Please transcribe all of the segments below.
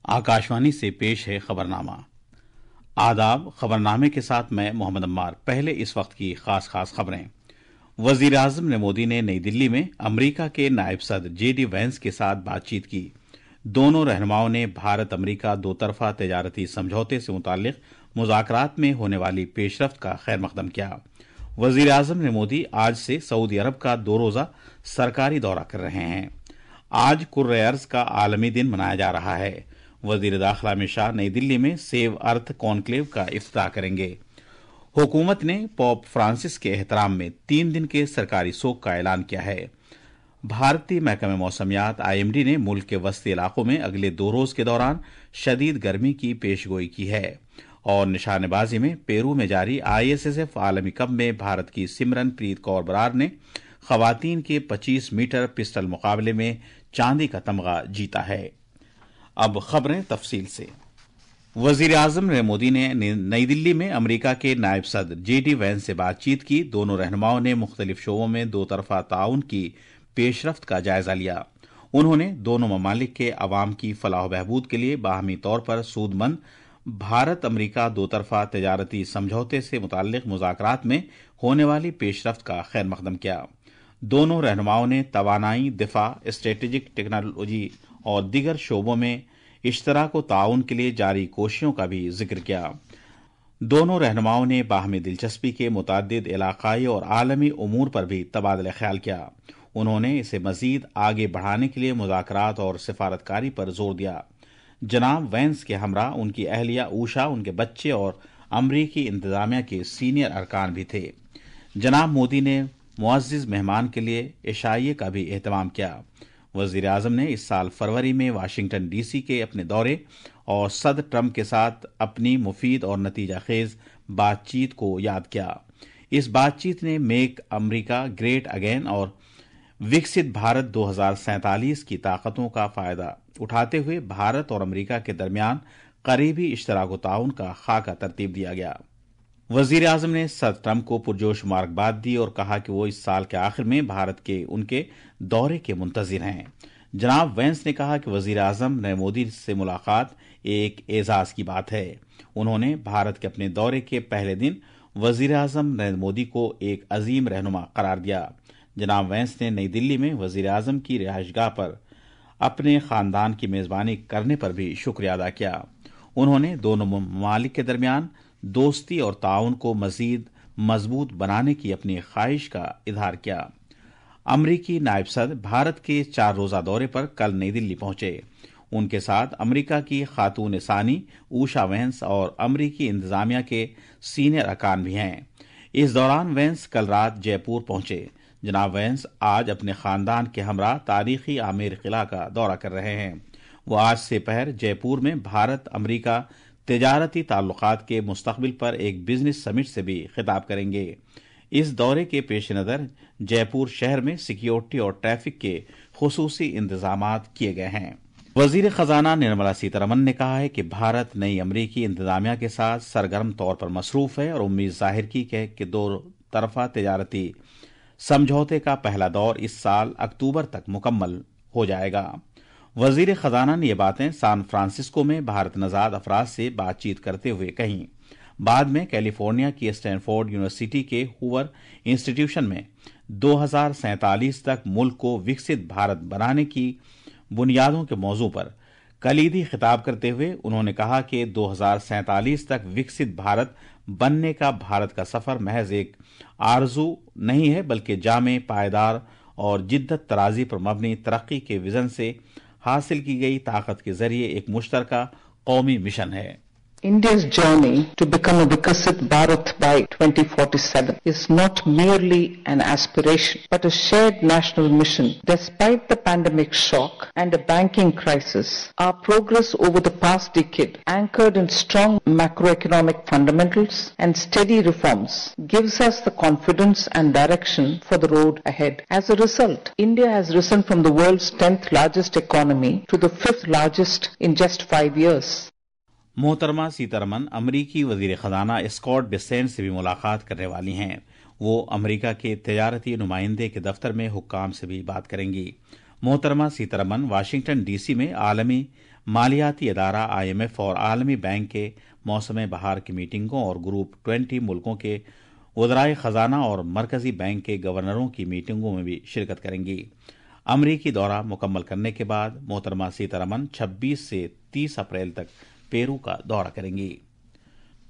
आकाशवाणी से पेश है खबरनामा। आदाब। खबरनामे के साथ मैं मोहम्मद अम्मार। पहले इस वक्त की खास खबरें। वजीर आजम ने मोदी ने नई दिल्ली में अमेरिका के नायब सदर जेडी वैंस के साथ बातचीत की। दोनों रहनुमाओं ने भारत अमेरिका दो तरफा तजारती समझौते से मुताल्लिक मुज़ाकरात में होने वाली पेशरफ्त का खैर मकदम किया। वजीर आजम ने मोदी आज से सऊदी अरब का 2 रोजा सरकारी दौरा कर रहे हैं। आज कुर्रे अर्ज का आलमी दिन मनाया जा रहा है। वजीर दाखिला अमित शाह नई दिल्ली में सेव अर्थ कॉन्क्लेव का इफ्तिताह करेंगे। हुकूमत ने पोप फ्रांसिस के एहतराम में 3 दिन के सरकारी शोक का ऐलान किया है। भारतीय महकमे मौसमियात IMD ने मुल्क के वस्ती इलाकों में अगले 2 रोज के दौरान शदीद गर्मी की पेशगोई की है। और निशानेबाजी में पेरू में जारी ISSF आलमी कप में भारत की सिमरनप्रीत कौर बरार ने खवातीन के 25 मीटर पिस्टल मुकाबले में चांदी का तमगा जीता है। अब खबरें तफसील से। वजीर आजम नरेंद्र मोदी ने नई दिल्ली में अमेरिका के नायब सदर जेडी वैंस से बातचीत की। दोनों रहनुमाओं ने मुख्तलिफ शोबों में दो तरफा ताउन की पेशरफ्त का जायजा लिया। उन्होंने दोनों ममालिक के अवाम की फलाह बहबूद के लिए बाहमी तौर पर सूदमंद भारत अमेरिका दो तरफा तजारती समझौते से मुताल्लिक मुज़ाकरात में होने वाली पेशरफ्त का खैर मकदम किया। दोनों रहनुमाओं ने तवानाई, दिफा, स्ट्रेटेजिक टेक्नोलॉजी और दीगर शोबों में इश्तराक व ताउन के लिए जारी कोशिशों का भी जिक्र किया। दोनों रहनुमाओं ने बाहमी दिलचस्पी के मुताद्दिद इलाकाई और आलमी उमूर पर भी तबादला ख्याल किया। उन्होंने इसे मजीद आगे बढ़ाने के लिए मुज़ाकरात और सिफारतकारी पर जोर दिया। जनाब वैंस के हमरा उनकी अहलिया ऊषा, उनके बच्चे और अमरीकी इंतजामिया के सीनियर अरकान भी थे। जनाब मोदी ने मुअज़्ज़िज़ मेहमान के लिए इशाइये का भी एहतमाम किया। वजीर आजम ने इस साल फरवरी में वाशिंगटन DC के अपने दौरे और सदर ट्रंप के साथ अपनी मुफीद और नतीजा खेज बातचीत को याद किया। इस बातचीत ने मेक अमेरिका ग्रेट अगेन और विकसित भारत 2047 की ताकतों का फायदा उठाते हुए भारत और अमेरिका के दरमियान करीबी इश्तराक ताउन का खाका तरतीब दिया गया। वजीर आजम ने सदर ट्रंप को पुरजोश मुबारकबाद दी और कहा कि वो इस साल के आखिर में भारत के उनके दौरे के मुंतजिर हैं। जनाब वैंस ने कहा कि वजीर आजम नरेंद्र मोदी से मुलाकात एक एजाज की बात है। उन्होंने भारत के अपने दौरे के पहले दिन वजीर आजम नरेंद्र मोदी को एक अजीम रहनुमा करार दिया। जनाब वैंस ने नई दिल्ली में वजीर आजम की रिहाइशगाह पर अपने खानदान की मेजबानी करने पर भी शुक्रिया अदा किया। उन्होंने दोनों ममालिक के दरमियान दोस्ती और ताउन को मजीद मजबूत बनाने की अपनी ख्वाहिश का इजहार किया। अमरीकी नायब सदर भारत के 4 रोजा दौरे पर कल नई दिल्ली पहुंचे। उनके साथ अमरीका की खातून सानी ऊषा वैंस और अमरीकी इंतजामिया के सीनियर अरकान भी हैं। इस दौरान वैंस कल रात जयपुर पहुंचे। जनाब वैंस आज अपने खानदान के हमरा तारीखी आमेर किला का दौरा कर रहे हैं। वो आज से पहर जयपुर में भारत अमरीका तिजारती ताल्लुकात के मुस्तकबिल पर एक बिजनेस समिट से भी खिताब करेंगे। इस दौरे के पेश नज़र जयपुर शहर में सिक्योरिटी और ट्रैफिक के खुसूसी इंतजामात किए गए हैं। वजीर खजाना निर्मला सीतारमन ने कहा है कि भारत नई अमरीकी इंतजामिया के साथ सरगर्म तौर पर मसरूफ है और उम्मीद जाहिर की है कि दो तरफा तजारती समझौते का पहला दौर इस साल अक्टूबर तक मुकम्मल हो जाएगा। वजीर खजाना ने ये बातें सैन फ्रांसिस्को में भारत नजाद अफराद से बातचीत करते हुए कहीं। बाद में कैलिफोर्निया की स्टैनफोर्ड यूनिवर्सिटी के हूवर इंस्टीट्यूशन में 2047 तक मुल्क को विकसित भारत बनाने की बुनियादों के मौजू पर कलीदी खिताब करते हुए उन्होंने कहा कि 2047 तक विकसित भारत बनने का भारत का सफर महज एक आरजू नहीं है, बल्कि जामे, पायदार और जिद्दत तराजी पर मबनी तरक्की के विजन से हासिल की गई ताकत के जरिए एक मुश्तरका कौमी मिशन है। India's journey to become a Vikasit Bharat by 2047 is not merely an aspiration, but a shared national mission. Despite the pandemic shock and a banking crisis, our progress over the past decade, anchored in strong macroeconomic fundamentals and steady reforms, gives us the confidence and direction for the road ahead. As a result, India has risen from the world's 10th largest economy to the 5th largest in just 5 years. मोहतरमा सीतारमन अमरीकी वजीर खजाना Scott Bessent से भी मुलाकात करने वाली हैं। वो अमरीका के तजारती नुमाइंदे के दफ्तर में हुक्काम से भी बात करेंगी। मोहतरमा सीतारमन वाशिंगटन DC में आलमी मालियाती इदारा IMF और आलमी बैंक के मौसम बहार की मीटिंगों और ग्रुप 20 मुल्कों के वज़राए खजाना और मरकजी बैंक के गवर्नरों की मीटिंगों में भी शिरकत करेंगी। अमरीकी दौरा मुकम्मल करने के बाद मोहतरमा सीतारमन 26 से 30 अप्रैल तक पेरू का दौरा करेंगी।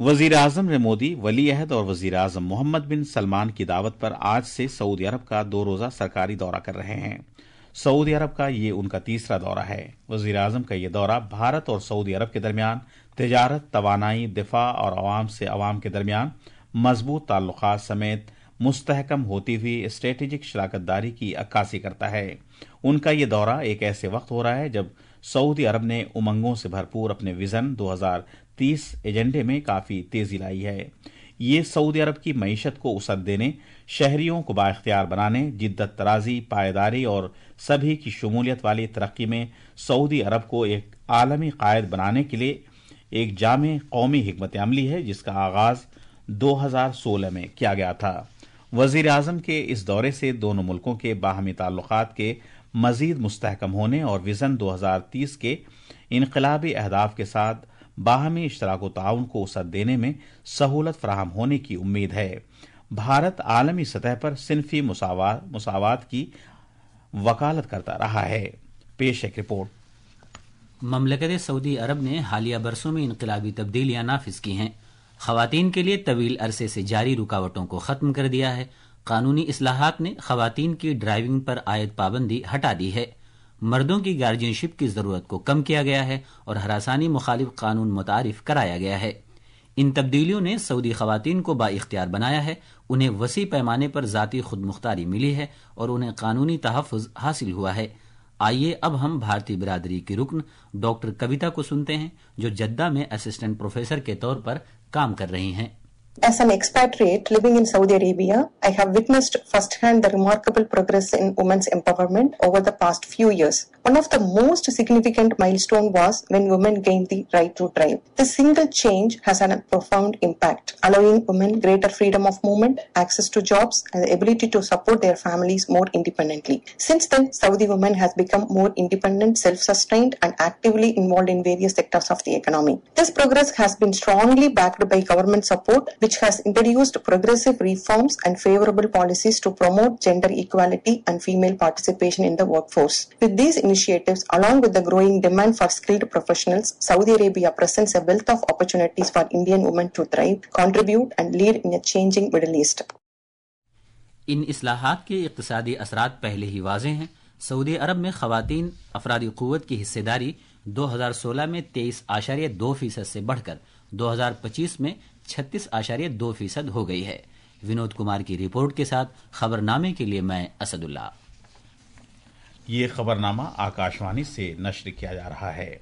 वजीर आजम ने मोदी, वली अहद और वजीर आजम मोहम्मद बिन सलमान की दावत पर आज से सऊदी अरब का 2 रोजा सरकारी दौरा कर रहे हैं। सऊदी अरब का ये उनका तीसरा दौरा है। वजीर आजम का ये दौरा भारत और सऊदी अरब के दरमियान तिजारत, तवानाई, दिफा और अवाम से अवाम के दरमियान मजबूत ताल्लुकात समेत मुस्तहकम होती हुई स्ट्रेटेजिक शराकतदारी की अक्कासी करता है। उनका ये दौरा एक ऐसे वक्त हो रहा है जब सऊदी अरब ने उमंगों से भरपूर अपने विजन 2030 एजेंडे में काफी तेजी लाई है। ये सऊदी अरब की मईशत को वसअत देने, शहरियों को बाइख्तियार बनाने, जिद्दत तराजी, पायदारी और सभी की शमूलियत वाली तरक्की में सऊदी अरब को एक आलमी कायद बनाने के लिए एक जामे कौमी हिकमत अमली है, जिसका आगाज 2016 में किया गया था। वजीर आजम के इस दौरे से दोनों मुल्कों के बाहमी ताल्लुकात के मजीद मुस्तहकम होने और विजन 2030 के इनकलाबी अहदाफ के साथ बाहमी इश्तराक ताउन को वसअत देने में सहूलत फराहम होने की उम्मीद है। भारत आलमी सतह पर सिनफी मुसावात की वकालत करता रहा है। पेश एक रिपोर्ट। ममलकत सऊदी अरब ने हालिया बरसों में इनकलाबी तब्दीलियां नाफिज की हैं। खवातीन के लिए तवील अरसे से जारी रुकावटों को खत्म कर दिया है। कानूनी इस्लाहात ने खवातीन की ड्राइविंग पर आयद पाबंदी हटा दी है। मर्दों की गार्जियनशिप की जरूरत को कम किया गया है और हरासानी मुखालिफ कानून मुतारिफ कराया गया है। इन तब्दीलियों ने सऊदी खवातीन को बाइख्तियार बनाया है, उन्हें वसी पैमाने पर जाती खुद मुख्तारी मिली है और उन्हें कानूनी तहफ़्फ़ुज़ हासिल हुआ है। आइए अब हम भारतीय बिरादरी की रुकन डॉक्टर कविता को सुनते हैं, जो जद्दा में असिस्टेंट प्रोफेसर के तौर पर काम कर रही हैं। As an expatriate living in Saudi Arabia, I have witnessed firsthand the remarkable progress in women's empowerment over the past few years. One of the most significant milestones was when women gained the right to drive. This single change has had a profound impact, allowing women greater freedom of movement, access to jobs, and the ability to support their families more independently. Since then, Saudi women has become more independent, self-sustained, and actively involved in various sectors of the economy. This progress has been strongly backed by government support, which has introduced progressive reforms and favorable policies to promote gender equality and female participation in the workforce. With these initiatives, along with the growing demand for skilled professionals, Saudi Arabia presents a wealth of opportunities for Indian women to thrive, contribute, and lead in a changing Middle East. इन इस्लाहात के इक़्तिसादी असरात पहले ही वाज़ेह हैं। Saudi अरब में ख़वातीन अफरादी क़ुव्वत की हिस्सेदारी 2016 में 23.2% से बढ़कर 2025 में 36.2% हो गई है। विनोद कुमार की रिपोर्ट के साथ खबरनामे के लिए मैं असदुल्ला। ये खबरनामा आकाशवाणी से नश्र किया जा रहा है।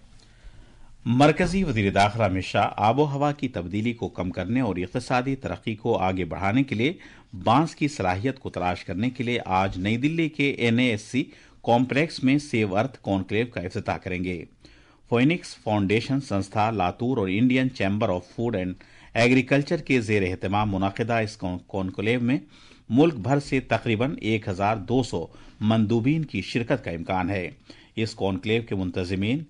मरकजी वजीर दाखिला अमित शाह आबो हवा की तब्दीली को कम करने और इक़्तिसादी तरक्की को आगे बढ़ाने के लिए बांस की सलाहियत को तलाश करने के लिए आज नई दिल्ली के NASC कॉम्प्लेक्स में सेव अर्थ कॉन्क्लेव का इफ्तिताह करेंगे। फोइनिक्स फाउंडेशन संस्था, लातूर और Indian chamber of food and agriculture के जेर एहतमाम मुनाकिदा इस कॉन्क्लेव में मुल्क भर से तकरीबन 1200 मंदूबीन की शिरकत का इम्कान है। इस कॉन्क्लेव के मुंतज़मीन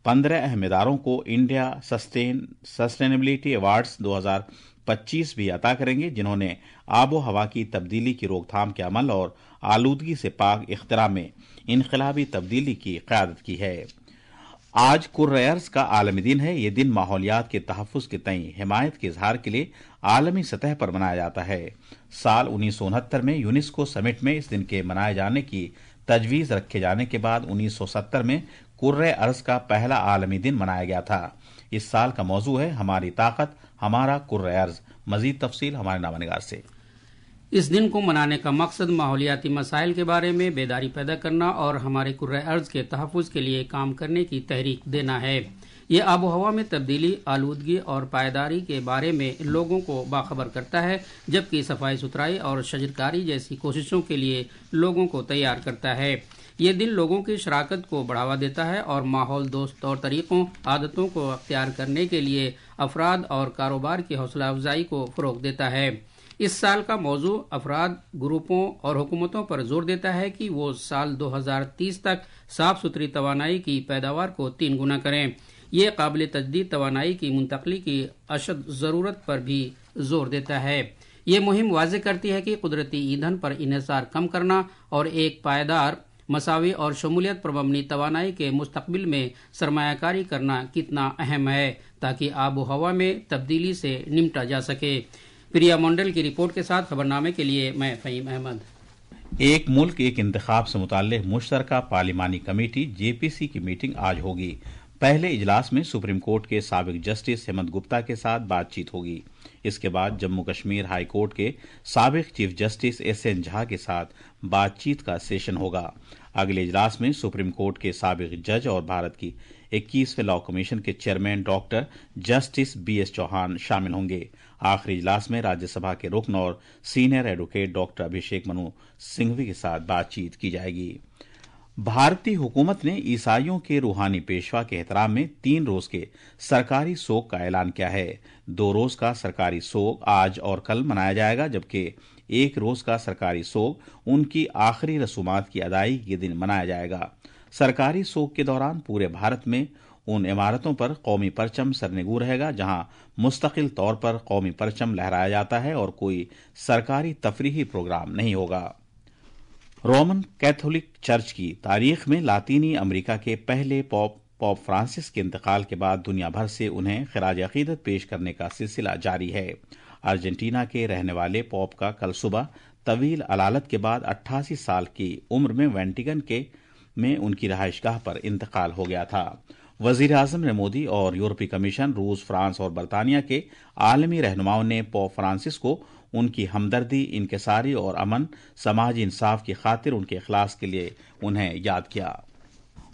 15 अहम इदारों को इंडिया सस्टेनेबिलिटी अवार्ड्स 2025 भी अता करेंगे, जिन्होंने आबो हवा की तब्दीली की रोकथाम के अमल और आलूदगी से पाक इख्तिरा में इनकलाबी तब्दीली की क़यादत की है। आज कुर्र-ए-अर्ज़ का आलमी दिन है। ये दिन माहौलियात के तहफ़्फ़ुज़ के तईं हिमायत के इजहार के लिए आलमी सतह पर मनाया जाता है। साल 1969 में यूनेस्को समिट में इस दिन के मनाए जाने की तजवीज़ रखे जाने के बाद 1970 में कुर्र-ए-अर्ज़ का पहला आलमी दिन मनाया गया था। इस साल का मौजू है हमारी ताकत, हमारा कुर्र-ए-अर्ज़। मज़ीद तफसील हमारे नामानिगार से। इस दिन को मनाने का मकसद माहौलियाती मसाइल के बारे में बेदारी पैदा करना और हमारे कुर्र-ए-अर्ज़ के तहफ़्फ़ुज़ के लिए काम करने की तहरीक देना है। ये आबो हवा में तब्दीली, आलूदगी और पायदारी के बारे में लोगों को बाखबर करता है, जबकि सफाई सुथराई और शजरकारी जैसी कोशिशों के लिए लोगों को तैयार करता है। ये दिन लोगों की शराकत को बढ़ावा देता है और माहौल दोस्त तौर तरीक़ों, आदतों को अख्तियार करने के लिए अफराद और कारोबार की हौसला अफजाई को फ़रोग़ देता है। اس سال کا موضوع افراد، گروپوں اور حکومتوں پر زور دیتا ہے کہ وہ سال 2030 تک صاف ستھری توانائی کی پیداوار کو 3 گنا کریں۔ یہ قابل تجدید توانائی کی منتقلی کی اشد ضرورت پر بھی زور دیتا ہے۔ یہ مہم واضح کرتی ہے کہ قدرتی ایندھن پر انحصار کم کرنا اور ایک پائیدار، مساوی اور شمولیت پر مبنی توانائی کے مستقبل میں سرمایہ کاری کرنا کتنا اہم ہے تاکہ آب و ہوا میں تبدیلی سے نمٹا جا سکے۔ پریا منڈل کی رپورٹ کے ساتھ خبرنامے کے لیے میں فہیم احمد۔ ایک ملک ایک انتخاب سے متعلق مشترکہ پارلیمانی کمیٹی JPC کی میٹنگ آج ہوگی۔ پہلے اجلاس میں سپریم کورٹ کے سابق جسٹس ہیمنت گپتا کے ساتھ بات چیت ہوگی۔ اس کے بعد جموں کشمیر ہائی کورٹ کے سابق چیف جسٹس SN جھا کے ساتھ بات چیت کا سیشن ہوگا۔ اگلے اجلاس میں سپریم کورٹ کے سابق جج اور بھارت کی 21ویں لاء کمیشن کے chairman doctor justice BS Chauhan شامل ہوں گے۔ آخری اجلاس میں راجیہ سبھا کے رکن اور سینئر ایڈوکیٹ ڈاکٹر ابھیشیک منو سنگھوی کے ساتھ بات چیت کی جائے گی۔ بھارتی حکومت نے عیسائیوں کے روحانی پیشوا کے احترام میں 3 روز کے سرکاری سوگ کا اعلان کیا ہے۔ 2 روز کا سرکاری سوگ آج اور کل منایا جائے گا، جبکہ 1 روز کا سرکاری سوگ ان کی آخری رسومات کی ادائیگی کے دن منایا جائے گا۔ سرکاری سوگ کے دوران پورے بھارت میں ان عمارتوں پر قومی پرچم سرنگوں رہے گا جہاں مستقل طور پر قومی پرچم لہرایا جاتا ہے اور کوئی سرکاری تفریحی پروگرام نہیں ہوگا۔ رومن کیتھولک چرچ کی تاریخ میں لاطینی امریکہ کے پہلے پوپ فرانسس کے انتقال کے بعد دنیا بھر سے انہیں خراج عقیدت پیش کرنے کا سلسلہ جاری ہے۔ ارجنٹینا کے رہنے والے پوپ کا کل صبح طویل علالت کے بعد 88 سال کی عمر میں ویٹیکن میں ان کی رہائش گاہ پر انتقال ہو گیا تھا۔ وزیر اعظم نریندر مودی اور یورپی کمیشن، روس، فرانس اور برطانیہ کے عالمی رہنماؤں نے پوپ فرانسس کو ان کی ہمدردی، انکساری اور امن، سماجی انصاف کی خاطر ان کے اخلاص کے لیے انہیں یاد کیا۔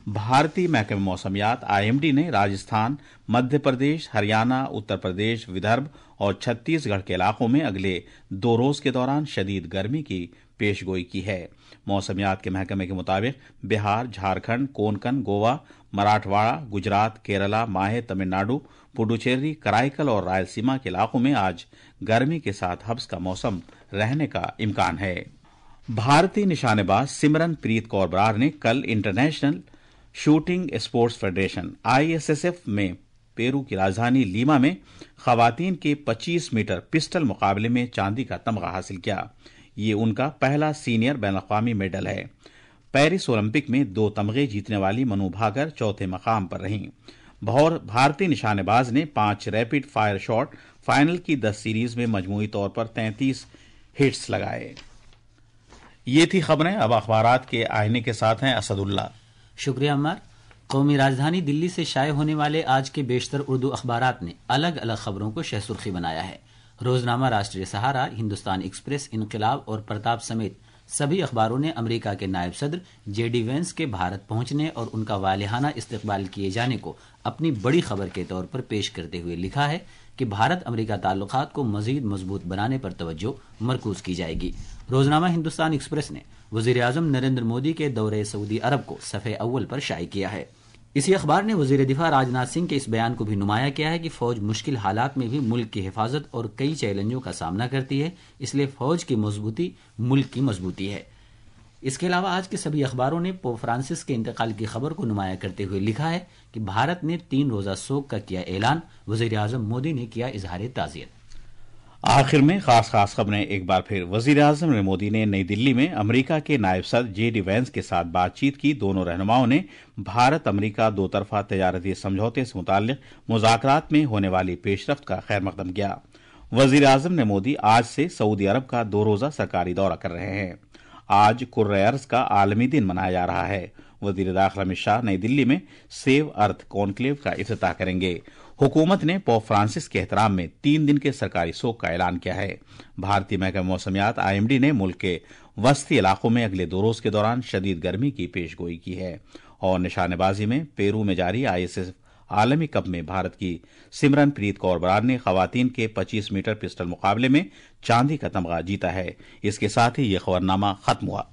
بھارتی محکمہ موسمیات IMD نے راجستھان، مدھیہ پردیش، ہریانہ، اتر پردیش، ودربھ اور چھتیس گڑھ کے علاقوں میں اگلے 2 روز کے دوران شدید گرمی کی پیش گوئی کی ہے۔ موسمیات کے محکمے کے مطابق بہار، جھارکھنڈ، کونکن، گوا، مراٹھواڑہ، گجرات، کیرلا، ماہے، تمل ناڈو، پڈوچیری، کرائیکل اور رائلسیما کے علاقوں میں آج گرمی کے ساتھ حبس کا موسم رہنے کا امکان ہے۔ بھارتی نشانے باز سمرن پریت کور برار نے کل international shooting sports federation ISSF میں پیرو کی راجدھانی لیما میں خواتین کے 25 میٹر پسٹل مقابلے میں چاندی کا تمغہ حاصل کیا۔ یہ ان کا پہلا سینئر بین الاقوامی میڈل ہے۔ پیرس اولمپک میں 2 تمغے جیتنے والی منو بھاکر چوتھے مقام پر رہیں۔ بھارتی نشانے باز نے 5 ریپڈ فائر شاٹ فائنل کی 10 سیریز میں مجموعی طور پر 33 ہٹس لگائے۔ یہ تھی خبریں۔ اب اخبارات کے آئینے کے ساتھ ہیں اسد اللہ۔ شکریہ عمار۔ قومی راجدھانی دلی سے شائع ہونے والے آج کے بیشتر اردو اخبارات نے الگ الگ خبروں کو شہ سرخی بنایا ہے۔ روزنامہ راشٹریہ سہارا، ہندوستان ایکسپریس، انقلاب اور پرتاپ سمیت سبھی اخباروں نے امریکہ کے نائب صدر JD وینس کے بھارت پہنچنے اور ان کا والہانہ استقبال کیے جانے کو اپنی بڑی خبر کے طور پر پیش کرتے ہوئے لکھا ہے کہ بھارت امریکہ تعلقات کو مزید مضبوط بنانے پر توجہ مرکوز کی جائے گی۔ روزنامہ ہندوستان ایکسپریس نے وزیر اعظم نریندر مودی کے دورے سعودی عرب کو صفحے اول پر شائع کیا ہے۔ اسی اخبار نے وزیر دفاع راجناتھ سنگھ کے اس بیان کو بھی نمایاں کیا ہے کہ فوج مشکل حالات میں بھی ملک کی حفاظت اور کئی چیلنجوں کا سامنا کرتی ہے، اس لیے فوج کی مضبوطی ملک کی مضبوطی ہے۔ اس کے علاوہ آج کے سبھی اخباروں نے پوپ فرانسس کے انتقال کی خبر کو نمایاں کرتے ہوئے لکھا ہے کہ بھارت نے 3 روزہ سوگ کا کیا اعلان، وزیر اعظم مودی نے کیا اظہار تعزیت۔ آخر میں خاص خبریں ایک بار پھر۔ وزیر اعظم نریندر مودی نے نئی دلی میں امریکہ کے نائب صدر JD وینس کے ساتھ بات چیت کی۔ دونوں رہنماؤں نے بھارت امریکہ 2 طرفہ تجارتی سمجھوتے سے متعلق مذاکرات میں ہونے والی پیش رفت کا خیر مقدم کیا۔ وزیر اعظم نریندر مودی آج سے سعودی عرب کا 2 روزہ سرکاری دورہ کر رہے ہیں۔ آج کرۂ ارض کا عالمی دن منایا جا رہا ہے۔ وزیر داخلہ امت شاہ نئی دلی میں سیو ارتھ کانکلیو کا افتتاح کریں گے۔ حکومت نے پوپ فرانسس کے احترام میں 3 دن کے سرکاری سوگ کا اعلان کیا ہے۔ بھارتی محکمہ موسمیات IMD نے ملک کے وسطی علاقوں میں اگلے 2 روز کے دوران شدید گرمی کی پیش گوئی کی ہے۔ اور نشانے بازی میں پیرو میں جاری ISSF عالمی کپ میں بھارت کی سمرن پریت کور برار نے خواتین کے 25 میٹر پسٹل مقابلے میں چاندی کا تمغہ جیتا ہے۔ اس کے ساتھ ہی یہ خبرنامہ ختم ہوا۔